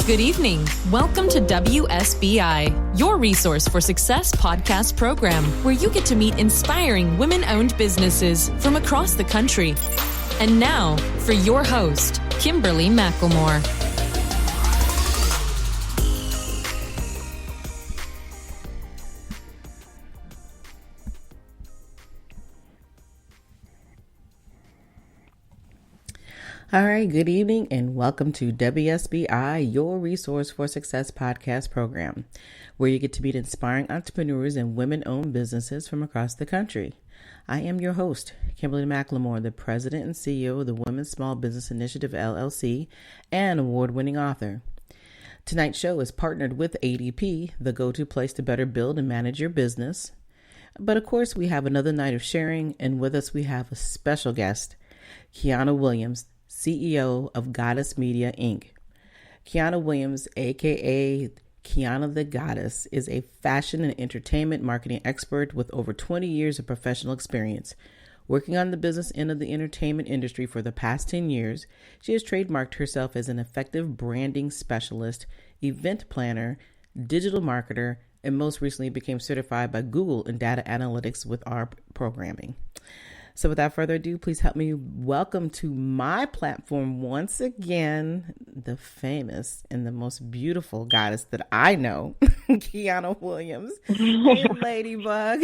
Good evening. Welcome to WSBI, your resource for success podcast program, where you get to meet inspiring women-owned businesses from across the country. And now, for your host, Kimberly McLemore. All right, good evening and welcome to WSBI, your resource for success podcast program, where you get to meet inspiring entrepreneurs and women-owned businesses from across the country. I am your host, Kimberly McLemore, the president and CEO of the Women's Small Business Initiative, LLC, and award-winning author. Tonight's show is partnered with ADP, the go-to place to better build and manage your business. But of course, we have another night of sharing, and with us we have a special guest, Qiana Williams, CEO of Goddess Media, Inc. Qiana Williams, aka Qiana the Goddess, is a fashion and entertainment marketing expert with over 20 years of professional experience. Working on the business end of the entertainment industry for the past 10 years, she has trademarked herself as an effective branding specialist, event planner, digital marketer, and most recently became certified by Google in data analytics with our programming. So without further ado, please help me welcome to my platform once again, the famous and the most beautiful goddess that I know, Qiana Williams. Hey, Ladybug.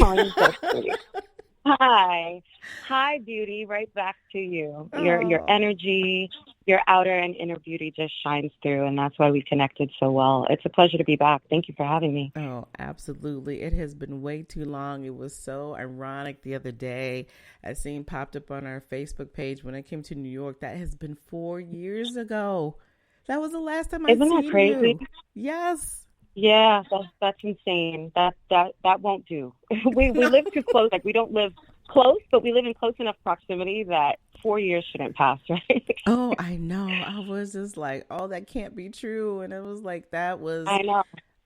Hi, beauty. Right back to you. Your energy, your outer and inner beauty just shines through, and that's why we connected so well. It's a pleasure to be back. Thank you for having me. Oh, absolutely. It has been way too long. It was so ironic the other day. I seen popped up on our Facebook page when I came to New York. That has been 4 years ago. That was the last time I seen you. Isn't that crazy? Yes. Yeah, that's insane. That won't do. We live too close. Like, we don't live close, but we live in close enough proximity that 4 years shouldn't pass, right? Oh, I know. I was just like, oh, that can't be true. And it was like, that was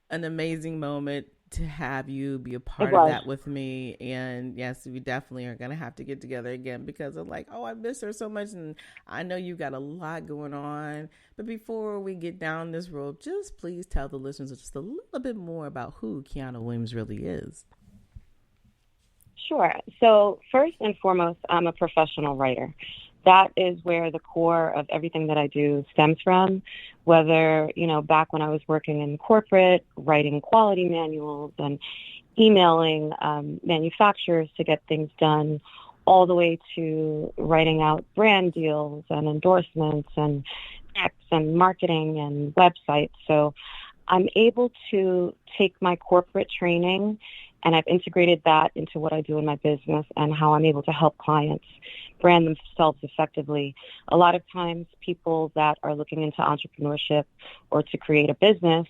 an amazing moment to have you be a part of that with me. And yes, we definitely are going to have to get together again because I'm like, oh, I miss her so much. And I know you got a lot going on. But before we get down this road, just please tell the listeners just a little bit more about who Qiana Williams really is. Sure. So first and foremost, I'm a professional writer. That is where the core of everything that I do stems from, whether, back when I was working in corporate, writing quality manuals and emailing manufacturers to get things done, all the way to writing out brand deals and endorsements and texts and marketing and websites. So I'm able to take my corporate training and I've integrated that into what I do in my business and how I'm able to help clients brand themselves effectively. A lot of times people that are looking into entrepreneurship or to create a business,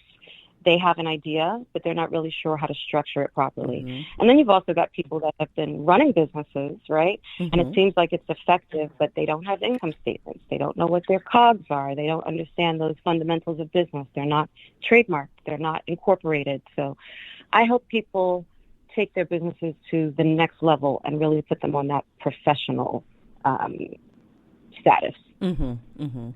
they have an idea, but they're not really sure how to structure it properly. Mm-hmm. And then you've also got people that have been running businesses, right? Mm-hmm. And it seems like it's effective, but they don't have income statements. They don't know what their COGS are. They don't understand those fundamentals of business. They're not trademarked. They're not incorporated. So I help people take their businesses to the next level and really put them on that professional status. Mm-hmm, mm-hmm.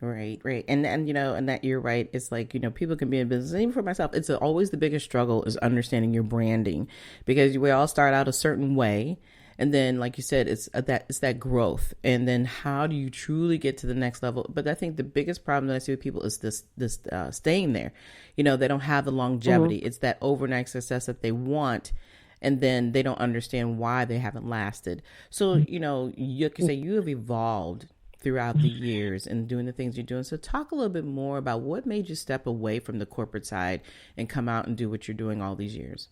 Right. And and that you're right. It's like, people can be in business. Even for myself, it's always the biggest struggle is understanding your branding, because we all start out a certain way. And then, like you said, it's that growth. And then how do you truly get to the next level? But I think the biggest problem that I see with people is this staying there. They don't have the longevity. Mm-hmm. It's that overnight success that they want. And then they don't understand why they haven't lasted. So, you can say you have evolved throughout the years and doing the things you're doing. So talk a little bit more about what made you step away from the corporate side and come out and do what you're doing all these years.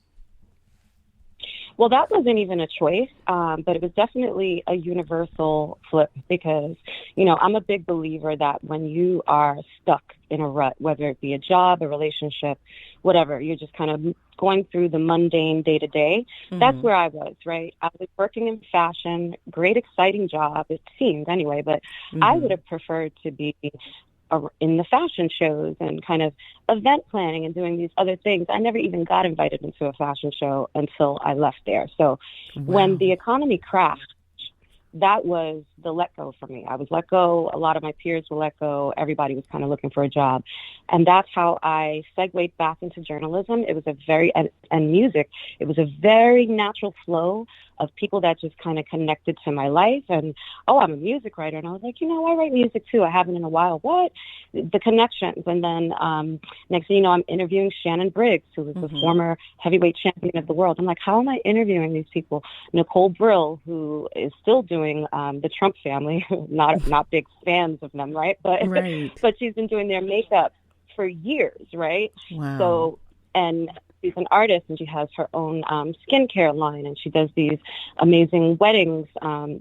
Well, that wasn't even a choice, but it was definitely a universal flip because, I'm a big believer that when you are stuck in a rut, whether it be a job, a relationship, whatever, you're just kind of going through the mundane day to day. That's where I was, right? I was working in fashion, great, exciting job, it seemed anyway, but I would have preferred to be in the fashion shows and kind of event planning and doing these other things. I never even got invited into a fashion show until I left there. So when the economy crashed, that was the let go for me. I was let go. A lot of my peers were let go. Everybody was kind of looking for a job. And that's how I segued back into journalism. It was and music. It was a very natural flow of people that just kind of connected to my life. And, I'm a music writer. And I was like, I write music too. I haven't in a while. What? The connections. And then next thing you know, I'm interviewing Shannon Briggs, who was the former heavyweight champion of the world. I'm like, how am I interviewing these people? Nicole Brill, who is still doing the Trump family, not big fans of them, right? But she's been doing their makeup for years, right? Wow. So, and she's an artist, and she has her own skincare line, and she does these amazing weddings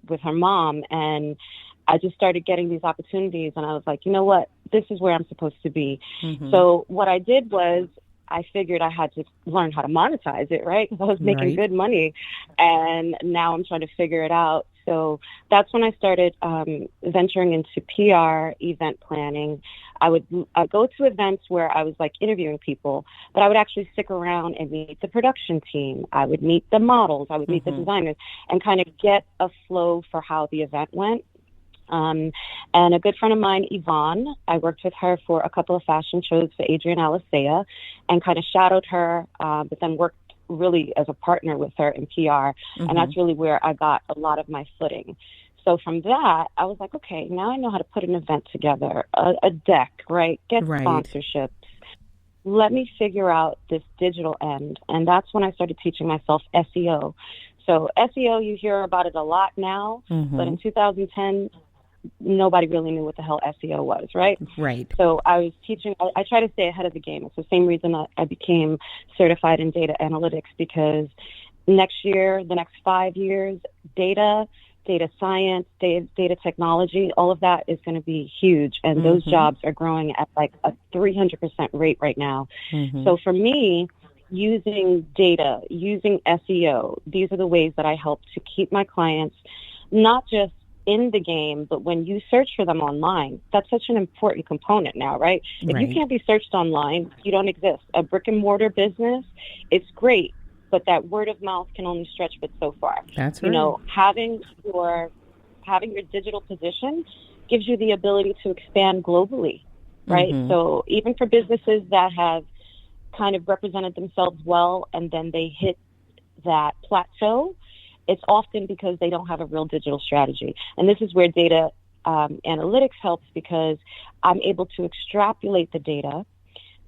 with her mom. And I just started getting these opportunities, and I was like, you know what? This is where I'm supposed to be. So what I did was I figured I had to learn how to monetize it, right? Because I was making good money, and now I'm trying to figure it out. So that's when I started venturing into PR, event planning. I'd go to events where I was like interviewing people, but I would actually stick around and meet the production team. I would meet the models. I would meet the designers and kind of get a flow for how the event went. And a good friend of mine, Yvonne, I worked with her for a couple of fashion shows for Adrienne Alicea and kind of shadowed her, but then worked really as a partner with her in PR. And that's really where I got a lot of my footing. So from that, I was like, okay, now I know how to put an event together, a deck, right? Get sponsorships. Let me figure out this digital end. And that's when I started teaching myself SEO. So SEO, you hear about it a lot now, but in 2010, nobody really knew what the hell SEO was, right? Right. So I was teaching, I try to stay ahead of the game. It's the same reason I became certified in data analytics, because next year, the next 5 years, data science, data technology, all of that is going to be huge. And those jobs are growing at like a 300% rate right now. So for me, using data, using SEO, these are the ways that I help to keep my clients not just in the game, but when you search for them online, that's such an important component now, right? If you can't be searched online, you don't exist. A brick and mortar business, it's great, but that word of mouth can only stretch but so far. That's right. You know, having your digital position gives you the ability to expand globally, right? So even for businesses that have kind of represented themselves well and then they hit that plateau, it's often because they don't have a real digital strategy. And this is where data analytics helps, because I'm able to extrapolate the data,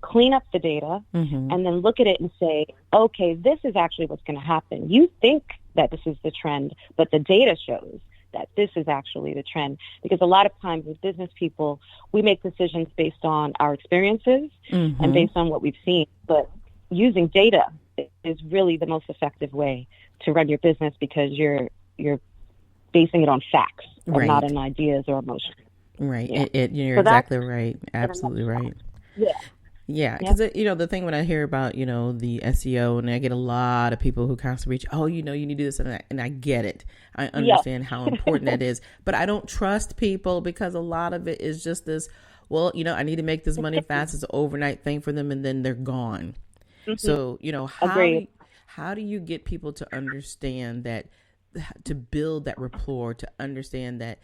clean up the data, and then look at it and say, okay, this is actually what's going to happen. You think that this is the trend, but the data shows that this is actually the trend. Because a lot of times as business people, we make decisions based on our experiences and based on what we've seen. But using data is really the most effective way to run your business, because you're basing it on facts and not on ideas or emotions. Right. Yeah. You're exactly right. Absolutely right. Yeah. Yeah, because the thing when I hear about the SEO, and I get a lot of people who constantly reach, you need to do this, and I get it. I understand how important that is, but I don't trust people, because a lot of it is just this. Well, I need to make this money fast. It's an overnight thing for them, and then they're gone. So how do you get people to understand that, to build that rapport, to understand that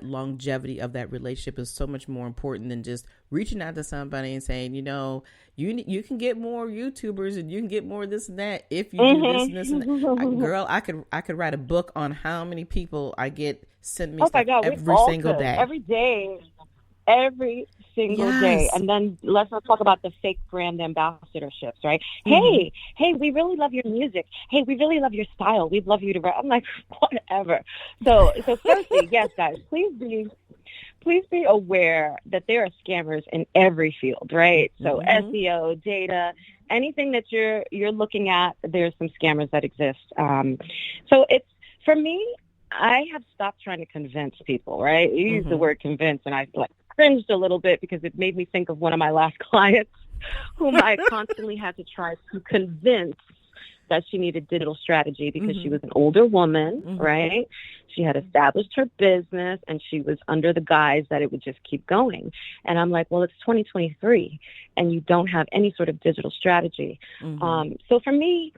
longevity of that relationship is so much more important than just reaching out to somebody and saying, you can get more YouTubers and you can get more this and that if you do this and this and that. Girl, I could write a book on how many people I get send me stuff every single day. Every single day. And then let's not talk about the fake brand ambassadorships, right? Hey, we really love your music. Hey, we really love your style. We'd love you to write. I'm like, whatever. So firstly, yes, guys, please be aware that there are scammers in every field, right? So SEO, data, anything that you're looking at, there's some scammers that exist. So it's, for me, I have stopped trying to convince people, right? You use the word convince, and I cringed a little bit, because it made me think of one of my last clients whom I constantly had to try to convince that she needed digital strategy, because she was an older woman, right? She had established her business, and she was under the guise that it would just keep going. And I'm like, well, it's 2023 and you don't have any sort of digital strategy. So for me,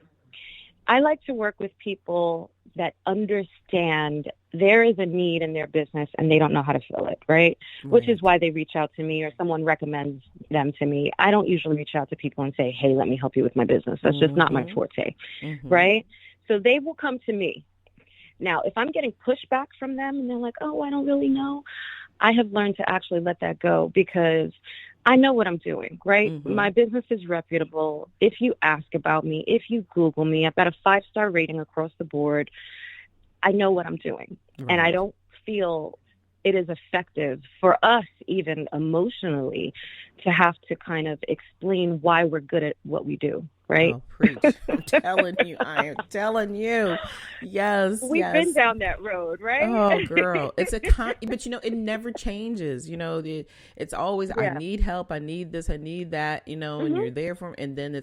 I like to work with people that understand there is a need in their business and they don't know how to fill it, right? Which is why they reach out to me or someone recommends them to me. I don't usually reach out to people and say, hey, let me help you with my business. That's just not my forte, right? So they will come to me. Now, if I'm getting pushback from them and they're like, oh, I don't really know, I have learned to actually let that go because I know what I'm doing, right? My business is reputable. If you ask about me, if you Google me, I've got a 5-star rating across the board. I know what I'm doing. And I don't feel it is effective for us, even emotionally, to have to kind of explain why we're good at what we do, right? Oh, preach. I'm telling you. I am telling you. Yes. We've been down that road, right? Oh, girl. It's but it never changes. It's always, I need help. I need this. I need that, and you're there for, and then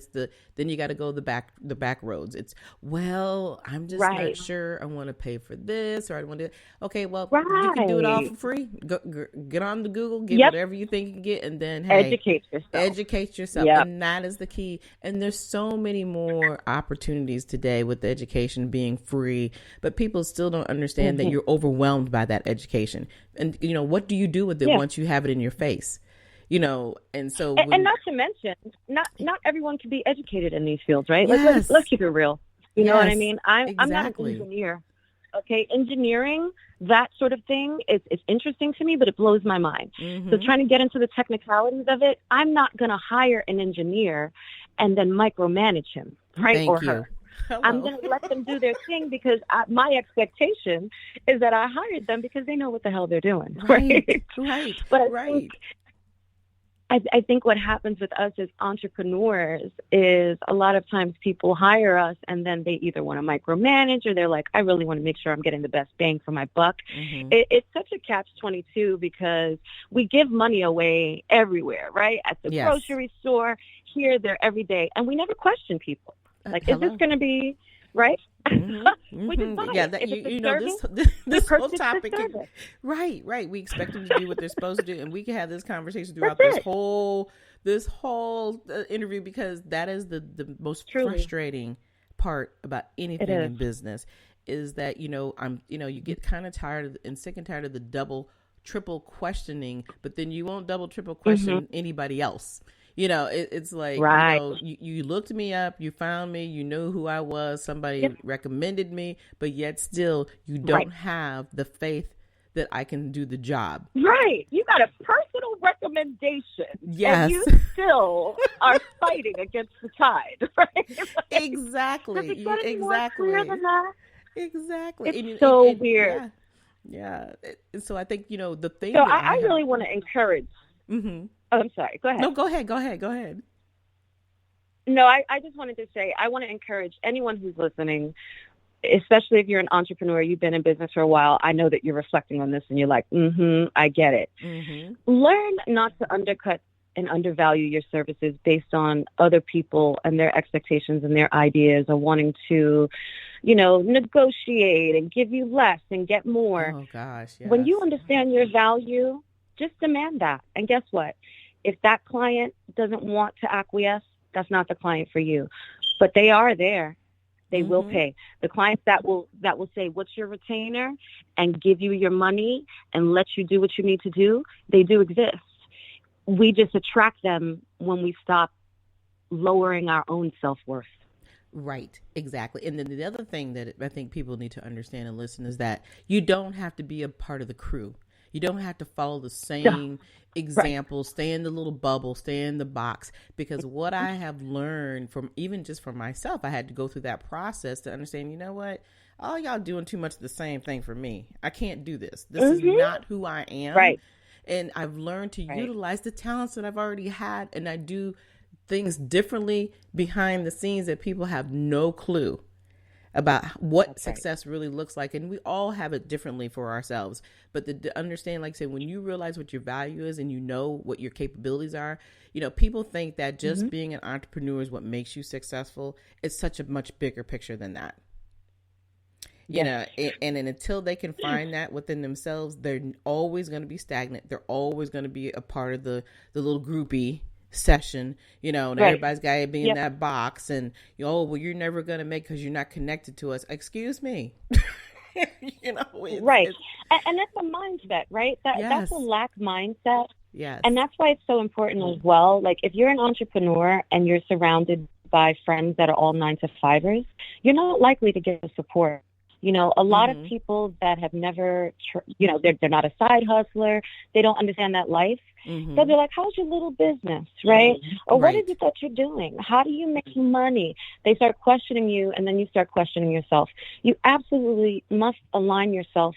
then you got to go the back roads. It's, well, I'm just not sure I want to pay for this or I want to, okay, well, you can do it all for free. Go, get on the Google, get whatever you think you can get. And then, hey, educate yourself. And that is the key. And there's so many more opportunities today with the education being free, but people still don't understand that you're overwhelmed by that education. And, what do you do with it once you have it in your face? And so... And not to mention, not everyone can be educated in these fields, right? Let's keep it real. You know what I mean? I'm not an engineer. Okay, engineering, that sort of thing, it's interesting to me, but it blows my mind. So trying to get into the technicalities of it, I'm not going to hire an engineer and then micromanage him, right? Thank you. Her. I'm going to let them do their thing because my expectation is that I hired them because they know what the hell they're doing. Right. But I think what happens with us as entrepreneurs is a lot of times people hire us and then they either want to micromanage or they're like, I really want to make sure I'm getting the best bang for my buck. It's such a catch-22 because we give money away everywhere, right? At the grocery store, here, there, every day. And we never question people. Like, is this going to be right? We just buy it. This whole topic. Right. We expect them to do what they're supposed to do, and we can have this conversation throughout this whole interview because that is the most frustrating part about anything in business is that you get kind of tired and sick and tired of the double, triple questioning, but then you won't double, triple question anybody else. It's like, you looked me up, you found me, you knew who I was, somebody recommended me, but yet still you don't have the faith that I can do the job. Right. You got a personal recommendation. Yes. And you still are fighting against the tide, right? Exactly. Does it get any more clear than that? Exactly. It's so weird. Yeah. And so I think, the thing So I really want to encourage. Oh, I'm sorry. Go ahead. No, go ahead. No, I just wanted to say, I want to encourage anyone who's listening, especially if you're an entrepreneur, you've been in business for a while. I know that you're reflecting on this and you're like, I get it. Learn not to undercut and undervalue your services based on other people and their expectations and their ideas of wanting to, negotiate and give you less and get more. Oh, gosh. Yes. When you understand your value, just demand that. And guess what? If that client doesn't want to acquiesce, that's not the client for you. But they are there. They will pay. The clients that will say, what's your retainer, and give you your money and let you do what you need to do, they do exist. We just attract them when we stop lowering our own self-worth. Right, exactly. And then the other thing that I think people need to understand and listen is that you don't have to be a part of the crew. You don't have to follow the same examples, stay in the little bubble, stay in the box. Because what I have learned from even just for myself, I had to go through that process to understand, you know what? All y'all doing too much of the same thing for me. I can't do this. This is not who I am. Right. And I've learned to utilize the talents that I've already had. And I do things differently behind the scenes that people have no clue about what success really looks like. And we all have it differently for ourselves. But to understand, like I said, when you realize what your value is and you know what your capabilities are, people think that just being an entrepreneur is what makes you successful. It's such a much bigger picture than that. And until they can find that within themselves, they're always going to be stagnant. They're always going to be a part of the little groupie session, you know, and Right. everybody's got to be in Yep. that box, and oh, well, you're never going to make because you're not connected to us. Excuse me. You know, Right. And that's a mindset, right? That's yes, a lack mindset. yes, And that's why it's so important as well. Like if you're an entrepreneur and you're surrounded by friends that are all 9-to-5ers, you're not likely to get the support. You know, a lot of people that have never, you know, they're not a side hustler. They don't understand that life. So they're like, how's your little business, right? Or what is it that you're doing? How do you make money? They start questioning you, and then you start questioning yourself. You absolutely must align yourself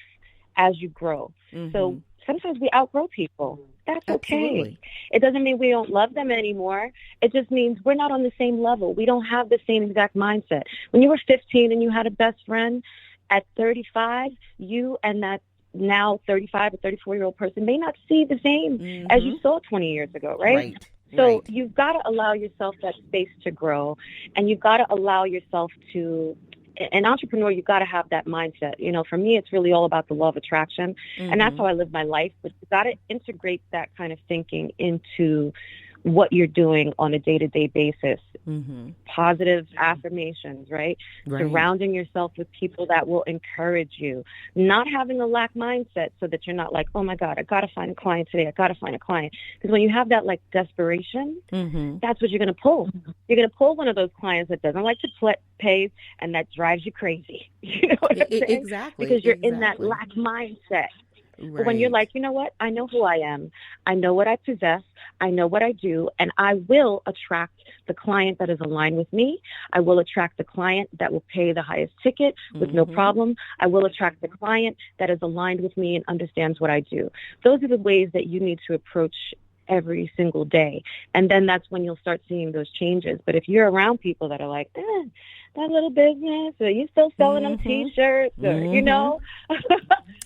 as you grow. So sometimes we outgrow people. That's okay. Absolutely. It doesn't mean we don't love them anymore. It just means we're not on the same level. We don't have the same exact mindset. When you were 15 and you had a best friend, at 35, you and that now 35 or 34-year-old person may not see the same as you saw 20 years ago, right? So you've got to allow yourself that space to grow, and you've got to allow yourself to, an entrepreneur, you've got to have that mindset. You know, for me, it's really all about the law of attraction, and that's how I live my life. But you've got to integrate that kind of thinking into what you're doing on a day-to-day basis. Positive affirmations, right? Surrounding yourself with people that will encourage you. Not having a lack mindset so that you're not like, oh my God, I got to find a client today. I got to find a client. Because when you have that like desperation, that's what you're going to pull. You're going to pull one of those clients that doesn't like to pay and that drives you crazy. You know what I'm saying? Exactly. Because you're in that lack mindset. But when you're like, you know what? I know who I am. I know what I possess. I know what I do. And I will attract the client that is aligned with me. I will attract the client that will pay the highest ticket with no problem. I will attract the client that is aligned with me and understands what I do. Those are the ways that you need to approach every single day. And then that's when you'll start seeing those changes. But if you're around people that are like, that little business, or you still selling them T-shirts, or, you know.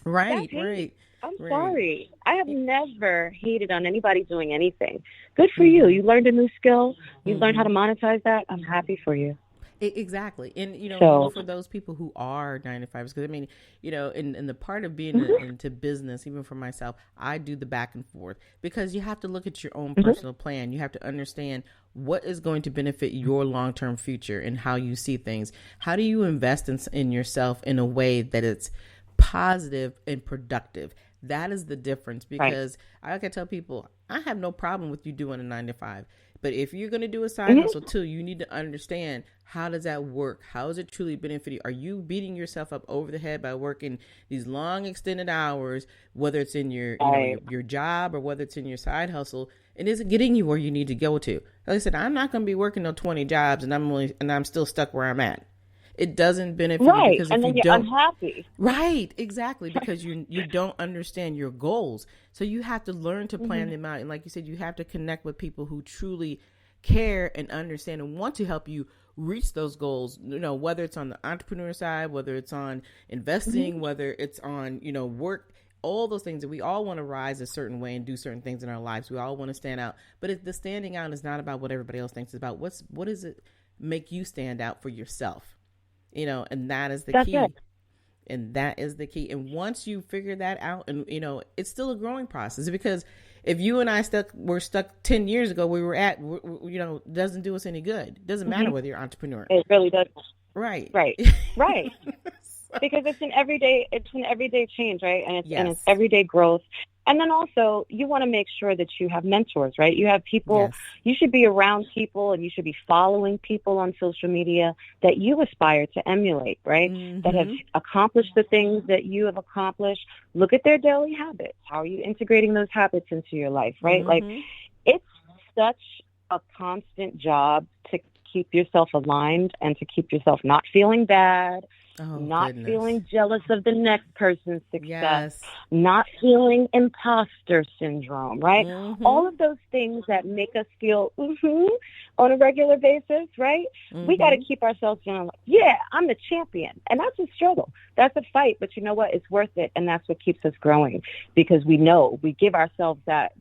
Right. I'm sorry. I have never hated on anybody doing anything. Good for you. You learned a new skill. You learned how to monetize that. I'm happy for you. Exactly. And, you know, for those people who are 9-to-5s, because I mean, you know, in the part of being into business, even for myself, I do the back and forth, because you have to look at your own personal plan. You have to understand what is going to benefit your long-term future and how you see things. How do you invest in yourself in a way that it's positive and productive? That is the difference, because I can tell people, I have no problem with you doing a 9-to-5. But if you're going to do a side hustle too, you need to understand, how does that work? How is it truly benefiting? Are you beating yourself up over the head by working these long extended hours, whether it's in your, you know, your job or whether it's in your side hustle, and is it getting you where you need to go to? Like I said, I'm not going to be working on 20 jobs and I'm still stuck where I'm at. It doesn't benefit you, because and then you're unhappy. Right, exactly, because you don't understand your goals. So you have to learn to plan them out. And like you said, you have to connect with people who truly care and understand and want to help you reach those goals, you know, whether it's on the entrepreneur side, whether it's on investing, whether it's on, you know, work, all those things that we all want to rise a certain way and do certain things in our lives. We all want to stand out, but the standing out is not about what everybody else thinks. It's about what does it make you stand out for yourself, you know, and that is the key. And that is the key. And once you figure that out, and, you know, it's still a growing process, because if you and I were stuck 10 years ago, we were at, you know, doesn't do us any good. It doesn't matter whether you're an entrepreneur. It really doesn't. Right. Because it's an everyday change, right? And it's everyday growth. And then also, you want to make sure that you have mentors, right? You have people, you should be around people, and you should be following people on social media that you aspire to emulate, right? That have accomplished the things that you have accomplished. Look at their daily habits. How are you integrating those habits into your life, right? Like, it's such a constant job to keep yourself aligned and to keep yourself not feeling bad, feeling jealous of the next person's success, not feeling imposter syndrome, right? All of those things that make us feel on a regular basis, right? We got to keep ourselves feeling like, yeah, I'm the champion. And that's a struggle. That's a fight. But you know what? It's worth it. And that's what keeps us growing, because we know we give ourselves that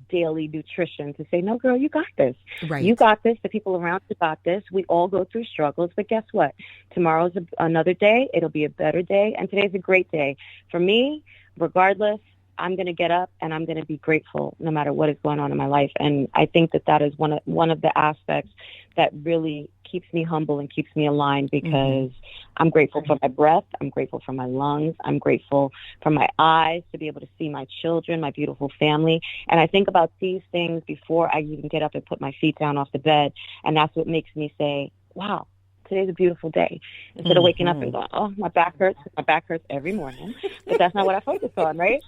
daily nutrition to say, no, girl, you got this. Right. You got this. The people around you got this. We all go through struggles. But guess what? Tomorrow's another day. It'll be a better day. And today's a great day. For me, regardless, I'm going to get up and I'm going to be grateful no matter what is going on in my life. And I think that is one of the aspects that really keeps me humble and keeps me aligned, because I'm grateful for my breath. I'm grateful for my lungs. I'm grateful for my eyes to be able to see my children, my beautiful family. And I think about these things before I even get up and put my feet down off the bed. And that's what makes me say, wow, today's a beautiful day. Instead of waking up and going, oh, my back hurts. My back hurts every morning. But that's not what I focus on, right?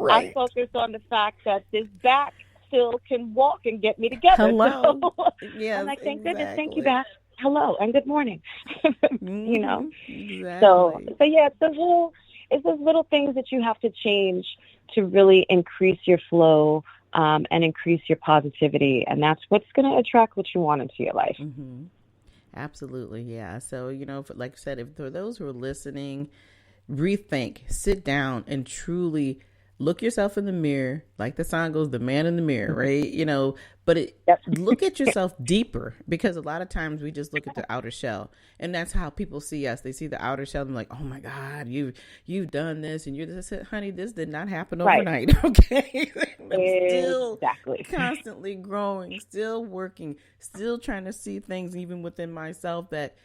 I focus on the fact that this back still can walk and get me together. Hello. So Yes, I'm like, thank exactly. goodness, thank you, back. Hello and good morning. You know? Exactly. So yeah, it's those little things that you have to change to really increase your flow and increase your positivity. And that's what's going to attract what you want into your life. Absolutely. Yeah. So, like I said, if for those who are listening, rethink, sit down and truly look yourself in the mirror. Like the song goes, the man in the mirror, right? But look at yourself deeper, because a lot of times we just look at the outer shell, and that's how people see us. They see the outer shell and like, oh my God, you've done this and you're this. Honey, this did not happen overnight. Okay. I'm still constantly growing, still working, still trying to see things even within myself that,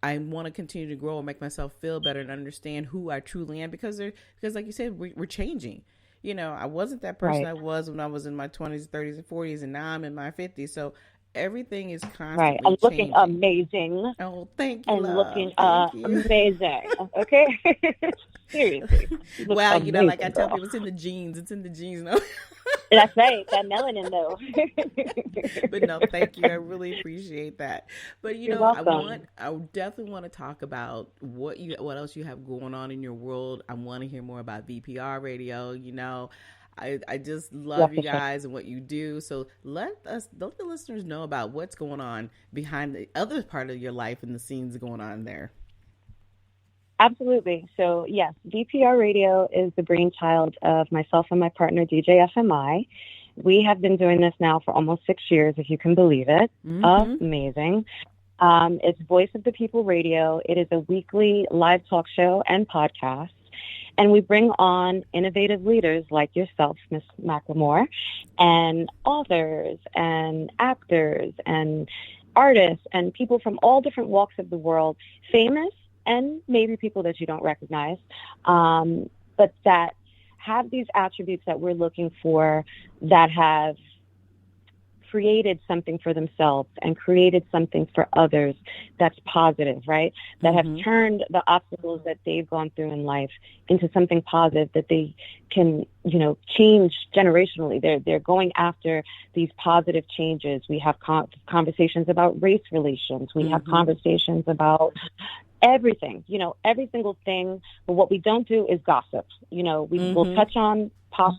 I want to continue to grow and make myself feel better and understand who I truly am, because like you said, we're changing. I wasn't that person I was when I was in my 20s, 30s, and 40s, and now I'm in my 50s. So everything is constantly I'm changing. Looking amazing. Oh, thank you, and love. Looking Thank you. Amazing. Okay? Seriously. Well, amazing, like I tell people, it's in the genes. It's in the genes. No? That's right. That melanin, though. But no, thank you. I really appreciate that. But You're welcome. I definitely want to talk about what else you have going on in your world. I want to hear more about VPR Radio. I just love you guys and what you do. So let the listeners know about what's going on behind the other part of your life and the scenes going on there. Absolutely. So yes, VPR Radio is the brainchild of myself and my partner, DJ FMI. We have been doing this now for almost 6 years, if you can believe it. Amazing. It's Voice of the People Radio. It is a weekly live talk show and podcast. And we bring on innovative leaders like yourself, Ms. McLemore, and authors and actors and artists and people from all different walks of the world, famous and maybe people that you don't recognize, but that have these attributes that we're looking for, that have created something for themselves and created something for others that's positive, right? That have turned the obstacles that they've gone through in life into something positive that they can, change generationally. They're going after these positive changes. We have conversations about race relations. We have conversations about everything, every single thing. But what we don't do is gossip. We will touch on pop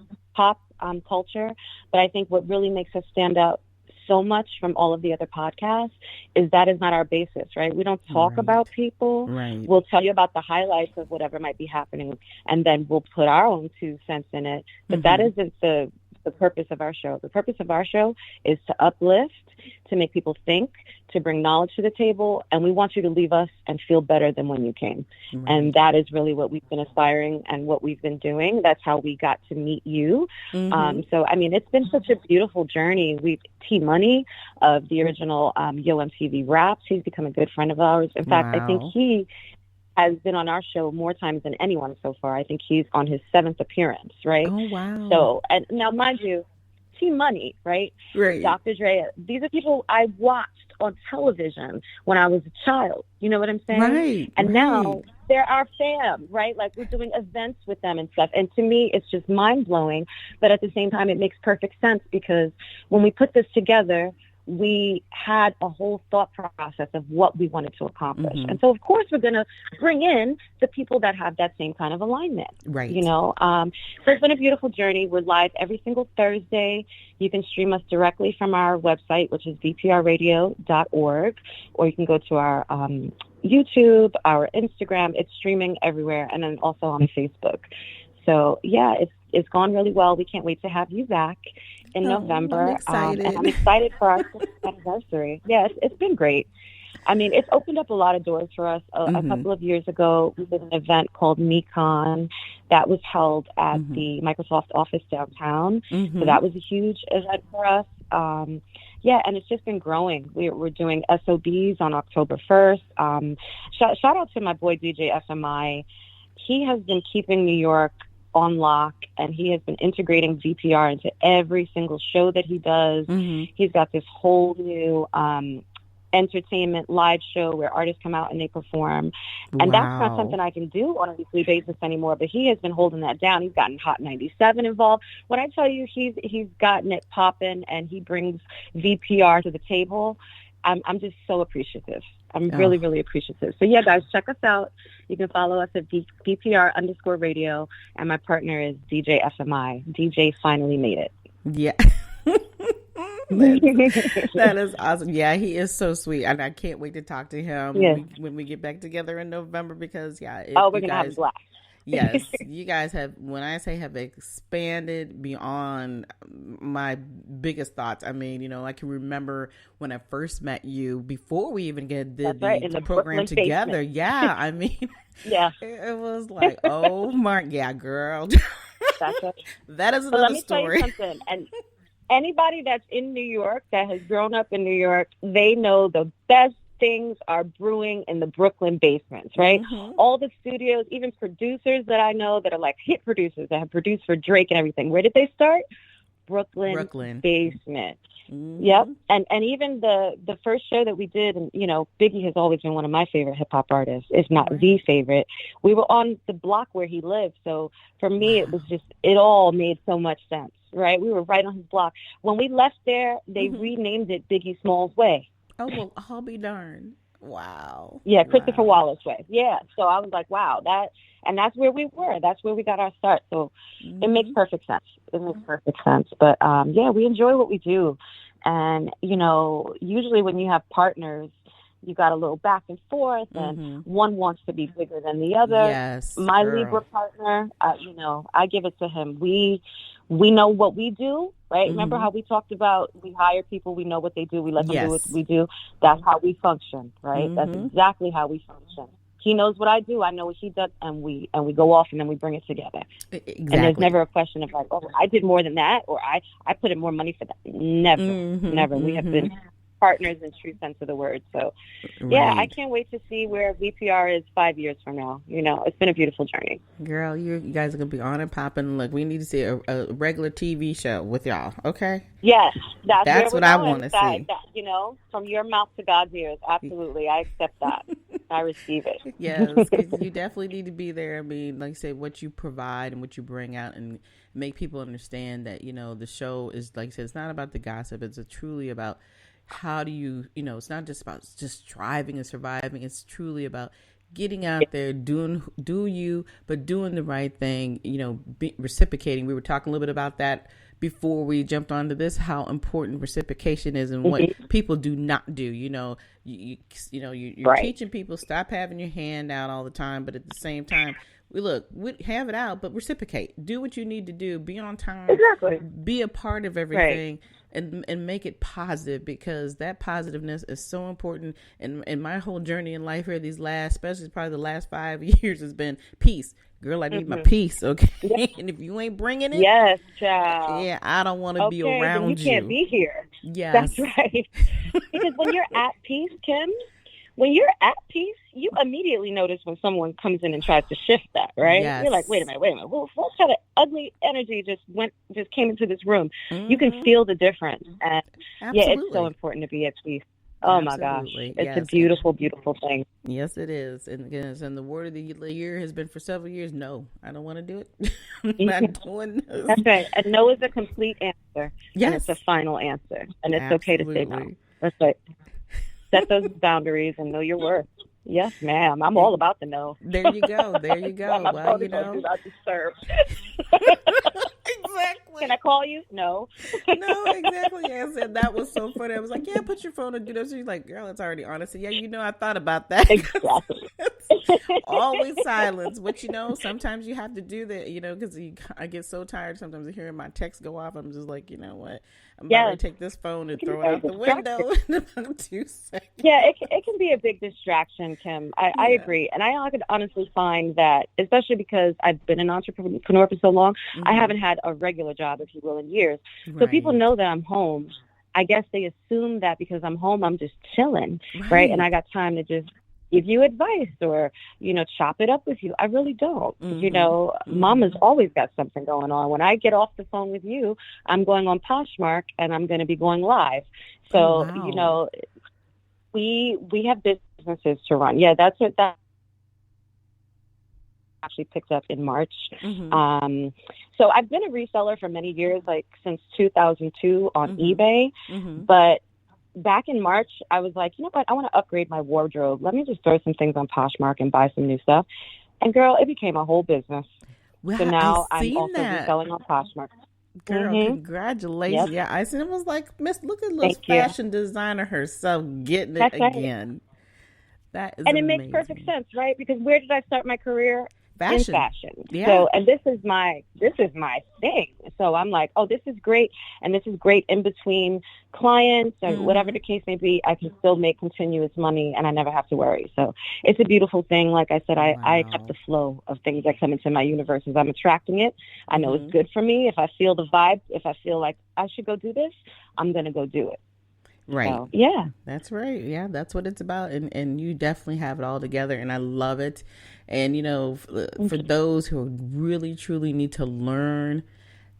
culture, but I think what really makes us stand out so much from all of the other podcasts is that is not our basis, right? We don't talk about people. Right. We'll tell you about the highlights of whatever might be happening, and then we'll put our own 2 cents in it. But that isn't the purpose of our show. The purpose of our show is to uplift, to make people think, to bring knowledge to the table, and we want you to leave us and feel better than when you came. And that is really what we've been aspiring and what we've been doing. That's how we got to meet you. So, it's been such a beautiful journey. T-Money of the original Yo MTV Raps, he's become a good friend of ours. In fact, I think he has been on our show more times than anyone so far. I think he's on his 7th appearance, right? Oh, wow. So, and now, mind you, T-Money, right? Dr. Dre, these are people I watched on television when I was a child. You know what I'm saying? Right. And now they're our fam, right? Like, we're doing events with them and stuff. And to me, it's just mind-blowing. But at the same time, it makes perfect sense, because when we put this together, we had a whole thought process of what we wanted to accomplish. And so, of course, we're going to bring in the people that have that same kind of alignment. Right. So it's been a beautiful journey. We're live every single Thursday. You can stream us directly from our website, which is vprradio.org, or you can go to our YouTube, our Instagram. It's streaming everywhere, and then also on Facebook. So, yeah, it's gone really well. We can't wait to have you back in November. I'm excited. And I'm excited for our 6th anniversary. Yeah, it's been great. It's opened up a lot of doors for us. A couple of years ago, we did an event called MeCon That was held at the Microsoft office downtown. So that was a huge event for us. Yeah, and it's just been growing. We're doing SOBs on October 1st. Shout out to my boy DJ FMI. He has been keeping New York on lock, and he has been integrating VPR into every single show that he does. He's got this whole new entertainment live show where artists come out and they perform. And that's not something I can do on a weekly basis anymore, but he has been holding that down. He's gotten Hot 97 involved. When I tell you he's gotten it popping and he brings VPR to the table, I'm just so appreciative. I'm really, really appreciative. So yeah, guys, check us out. You can follow us at VPR_radio, and my partner is DJ FMI. DJ finally made it. Yeah. That is awesome. Yeah, he is so sweet, and I can't wait to talk to him when we get back together in November, because we're gonna have a blast. Yes, you guys have, when I say have expanded beyond my biggest thoughts. I mean, I can remember when I first met you before we even did the program together. Basement. Yeah, I mean, yeah, it was like, oh my, yeah, girl. That is another let me story. Tell you something. And anybody that's in New York, that has grown up in New York, they know the best things are brewing in the Brooklyn basements, right? All the studios, even producers that I know that are like hit producers that have produced for Drake and everything. Where did they start? Brooklyn. Basement. Yep. And even the first show that we did, and Biggie has always been one of my favorite hip hop artists, if not the favorite. We were on the block where he lived, so for me it was just, it all made so much sense, right? We were right on his block. When we left there, they renamed it Biggie Smalls Way. Oh, well, I'll be darned. Wow. Yeah, Christopher Wallace Way. Yeah. So I was like, wow, that's where we were. That's where we got our start. So it makes perfect sense. But yeah, we enjoy what we do. And, usually when you have partners, you got a little back and forth, and one wants to be bigger than the other. Yes. My Libra partner, I give it to him. We know what we do, right? Remember how we talked about, we hire people, we know what they do, we let them do what we do. That's how we function, right? That's exactly how we function. He knows what I do, I know what he does, and we go off and then we bring it together. Exactly. And there's never a question of like, oh, I did more than that, or I put in more money for that. Never. We have been partners in true sense of the word. So yeah, I can't wait to see where VPR is 5 years from now. It's been a beautiful journey. Girl, you guys are gonna be on and popping. Look, we need to see a regular TV show with y'all. Okay. Yes, that's what I want to see. From your mouth to God's ears. Absolutely, I accept that. I receive it. Yes, 'cause you definitely need to be there. I mean, like I said, what you provide and what you bring out, and make people understand that the show is, like I said, it's not about the gossip. It's truly about how do you, it's not just about just striving and surviving. It's truly about getting out there, doing the right thing, reciprocating. We were talking a little bit about that before we jumped onto this, how important reciprocation is and what people do not do. You're teaching people, stop having your hand out all the time, but at the same time, we have it out, but reciprocate. Do what you need to do. Be on time. Exactly. Be a part of everything, and make it positive, because that positiveness is so important. And my whole journey in life here, especially probably the last 5 years, has been peace. Girl, I need my peace, okay? And if you ain't bringing it, yes, child. Yeah, I don't want to be around you. You can't be here. Yes. That's right. Because when you're at peace, Kim, you immediately notice when someone comes in and tries to shift that, right? Yes. You're like, wait a minute. What kind of ugly energy just came into this room? You can feel the difference. And yeah, it's so important to be at peace. Oh my gosh. It's a beautiful, beautiful thing. Yes, it is. And the word of the year has been for several years, no, I don't want to do it. I'm not doing this. That's right. And no is a complete answer. Yes. And it's a final answer. And it's okay to say no. That's right. Set those boundaries and know your worth. Yes, ma'am. I'm all about the no. There you go. Well, I deserve. Exactly. Can I call you? No. No, exactly. I said that was so funny. I was like, yeah, put your phone and do this. She's like, girl, it's already on. I said, yeah, I thought about that. Exactly. always silence. But sometimes you have to do that, because I get so tired sometimes of hearing my text go off. I'm just like, you know what? I'm about to take this phone and throw it out the window in about 2 seconds. Yeah, it can be a big distraction, Kim. I agree. And I could honestly find that, especially because I've been an entrepreneur for so long, I haven't had a regular job, if you will, in years. So people know that I'm home. I guess they assume that because I'm home, I'm just chilling, right? And I got time to just give you advice or, chop it up with you. I really don't. Mama's always got something going on. When I get off the phone with you, I'm going on Poshmark and I'm going to be going live. So, we have businesses to run. Yeah, that's what that actually picked up in March. So I've been a reseller for many years, like since 2002 on eBay. But back in March, I was like, you know what? I want to upgrade my wardrobe. Let me just throw some things on Poshmark and buy some new stuff. And girl, it became a whole business. Well, so now I'm also reselling on Poshmark. Girl, congratulations. Yeah, I seen it was like, Miss, look at little fashion designer herself getting it again. That is amazing. It makes perfect sense, right? Because where did I start my career? Fashion. In fashion. Yeah. So, and this is my thing. So I'm like, oh, this is great. And this is great in between clients or whatever the case may be. I can still make continuous money and I never have to worry. So it's a beautiful thing. Like I said, I accept the flow of things that come into my universe as I'm attracting it. I know it's good for me. If I feel the vibe, if I feel like I should go do this, I'm going to go do it. Right. So, yeah. That's right. Yeah, that's what it's about. And you definitely have it all together. And I love it. And, for those who really, truly need to learn,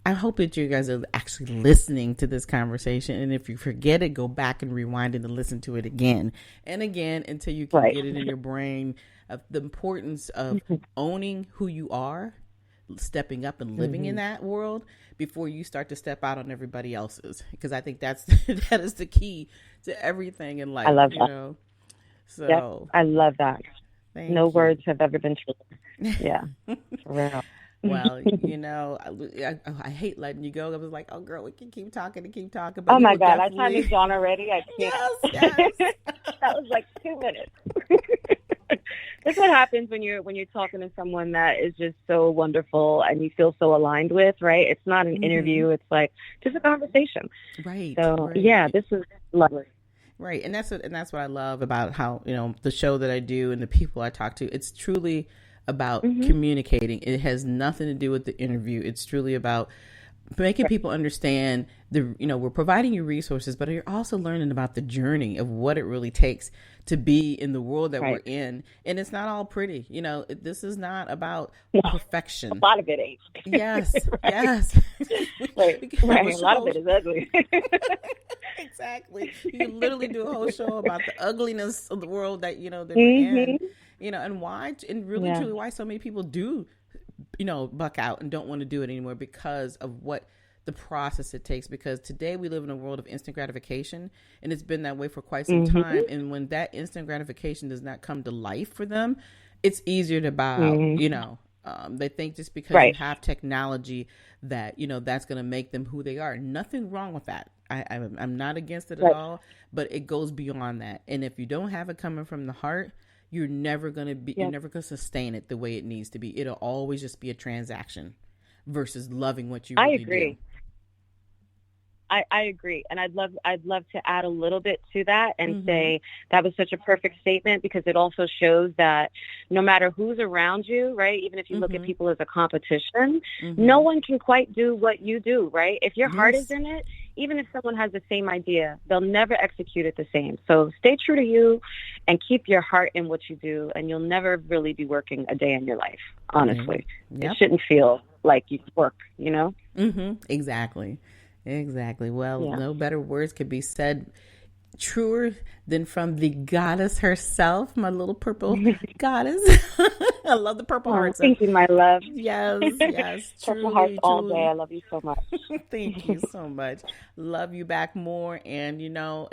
I hope that you guys are actually listening to this conversation. And if you forget it, go back and rewind it and listen to it again and again until you can get it in your brain of the importance of owning who you are, stepping up and living in that world before you start to step out on everybody else's. Because I think that is the key to everything in life. I love that. So I love that. No you. words have ever been true. Yeah. For real. Well, I hate letting you go. I was like, oh, girl, we can keep talking and keep talking. But oh, my God. I time is gone already. I can't. Yes. That was like 2 minutes. That's what happens when you're talking to someone that is just so wonderful and you feel so aligned with, right? It's not an interview. It's like just a conversation. Right. So, yeah, this is lovely. Right. And that's what I love about how, the show that I do and the people I talk to. It's truly about communicating. It has nothing to do with the interview. It's truly about making people understand we're providing you resources, but you're also learning about the journey of what it really takes to be in the world that we're in. And it's not all pretty. This is not about perfection. A lot of it ain't. Yes. Yes. Right. A lot of it is ugly. Exactly. You can literally do a whole show about the ugliness of the world that, that we're in, and why, and really truly why so many people do, buck out and don't want to do it anymore because of what the process it takes. Because today we live in a world of instant gratification, and it's been that way for quite some time. And when that instant gratification does not come to life for them, it's easier to bow out, they think just because you have technology that, that's going to make them who they are. Nothing wrong with that. I'm not against it at all, but it goes beyond that. And if you don't have it coming from the heart, you're never going to sustain it the way it needs to be. It'll always just be a transaction versus loving what you really I agree. do. I agree. And I'd love to add a little bit to that and say that was such a perfect statement, because it also shows that no matter who's around you, right? Even if you look at people as a competition, no one can quite do what you do, right? If your heart is in it, even if someone has the same idea, they'll never execute it the same. So stay true to you and keep your heart in what you do, and you'll never really be working a day in your life, honestly. It shouldn't feel like you work, Exactly. Well, no better words could be said truer than from the goddess herself, my little purple goddess. I love the purple hearts. Thank you, my love. Yes. Purple hearts all day. I love you so much. Thank you so much. Love you back more. And,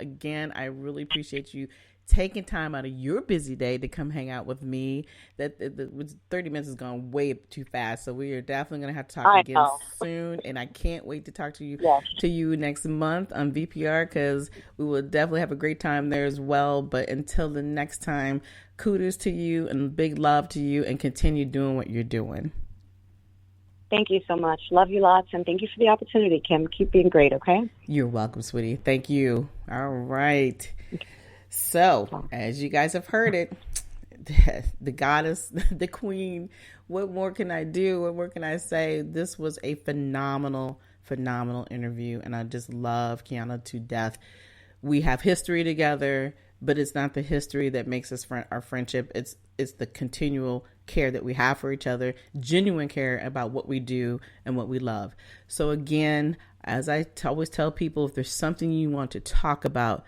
again, I really appreciate you taking time out of your busy day to come hang out with me. That 30 minutes has gone way too fast. So we are definitely going to have to talk again soon. And I can't wait to talk to you next month on VPR, because we will definitely have a great time there as well. But until the next time, kudos to you and big love to you, and continue doing what you're doing. Thank you so much. Love you lots. And thank you for the opportunity, Kim. Keep being great, okay? You're welcome, sweetie. Thank you. All right. So, as you guys have heard it, the goddess, the queen, what more can I do? What more can I say? This was a phenomenal interview, and I just love Qiana to death. We have history together, but it's not the history that makes us our friendship. It's the continual care that we have for each other, genuine care about what we do and what we love. So again, as I always tell people, if there's something you want to talk about,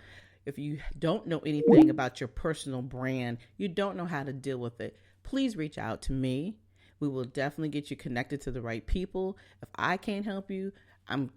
if you don't know anything about your personal brand, you don't know how to deal with it, please reach out to me. We will definitely get you connected to the right people. If I can't help you,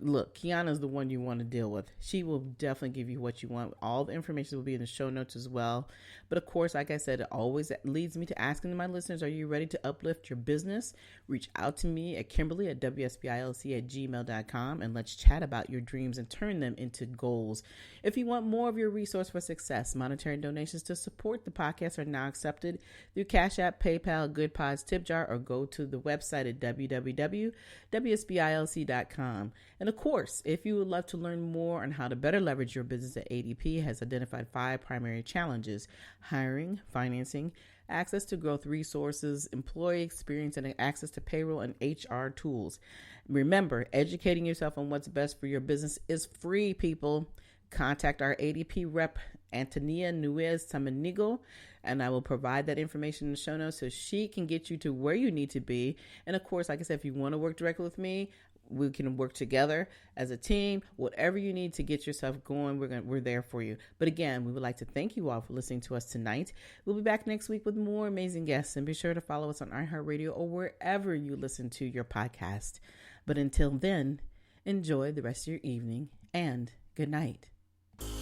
look, Qiana's the one you want to deal with. She will definitely give you what you want. All the information will be in the show notes as well. But of course, like I said, it always leads me to asking my listeners, are you ready to uplift your business? Reach out to me at Kimberly at WSBILC@gmail.com, and let's chat about your dreams and turn them into goals. If you want more of your resource for success, monetary donations to support the podcast are now accepted through Cash App, PayPal, Good Pods, Tip Jar, or go to the website at www.WSBILC.com. And of course, if you would love to learn more on how to better leverage your business, at ADP has identified 5 primary challenges: hiring, financing, access to growth resources, employee experience, and access to payroll and HR tools. Remember, educating yourself on what's best for your business is free, people. Contact our ADP rep, Antonia Nuez Samanigo, and I will provide that information in the show notes so she can get you to where you need to be. And of course, like I said, if you want to work directly with me, we can work together as a team. Whatever you need to get yourself going, we're there for you. But again, we would like to thank you all for listening to us tonight. We'll be back next week with more amazing guests, and be sure to follow us on iHeartRadio or wherever you listen to your podcast. But until then, enjoy the rest of your evening, and good night.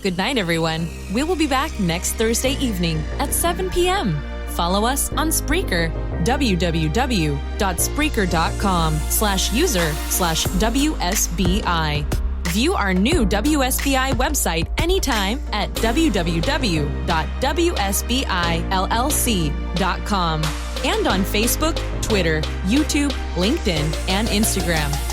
Good night, everyone. We will be back next Thursday evening at 7 p.m. Follow us on Spreaker, www.spreaker.com/user/WSBI. View our new WSBI website anytime at www.wsbillc.com and on Facebook, Twitter, YouTube, LinkedIn, and Instagram.